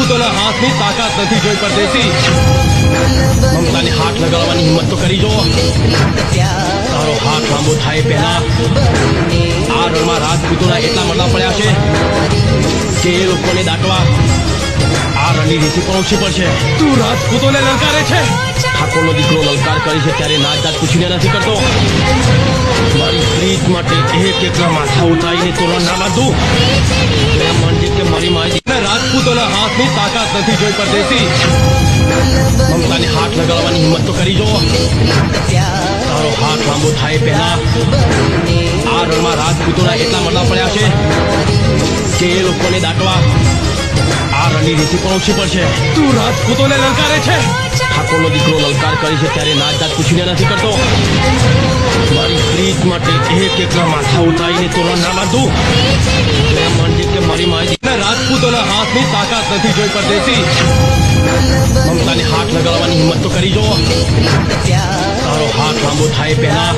રાજપૂતોના હાથની તાકાત નથી જોઈ પરદેશી. મમતાને હાથ લગાડવાની હિંમત તો કરી જો. તારો હાથ લાંબો થાય પહેલા આ રણમાં રાજપૂતોના એટલા મરડા પડ્યા છે કે એ લોકોને દાટવા આ રણની રીતિ પણ ઓછી પડશે. તું રાજપૂતોને લલકારે છે. ઠાકોરનો દીકરો લલકાર કરી છે ત્યારે નાત જાત પૂછીને નથી કરતો. મારી પ્રીત માટે એક એકલા માથા ઉતારીને તો રણ ના બાંધું. એમ માનજે કે મારી મારી રાજપૂતોના હાથની તાકાત નથી જોઈ પરદેશી. મમતાને હાથ લગાડવાની હિંમત તો કરી જો. તારો હાથ લાંબો થાય પહેલા આ રણમાં રાજપૂતોના એટલા મરડા પડ્યા છે કે એ લોકોને દાટવા આ રણની રીતિ પણ ઓછી પડશે. તું રાજપૂતોને લલકારે છે. ઠાકોરનો દીકરો લલકાર કરી છે ત્યારે નાત જાત પૂછીને નથી કરતો. મારી પ્રીત માટે એક એકલા માથા ઉતારીને તો રણ ના બાંધું. એમ માનજે કે મારી મારી રાજપૂતોના હાથની તાકાત નથી જોઈ પરદેશી. મમતાને હાથ લગાડવાની હિંમત તો કરી જો. તારો હાથ લાંબો થાય પહેલા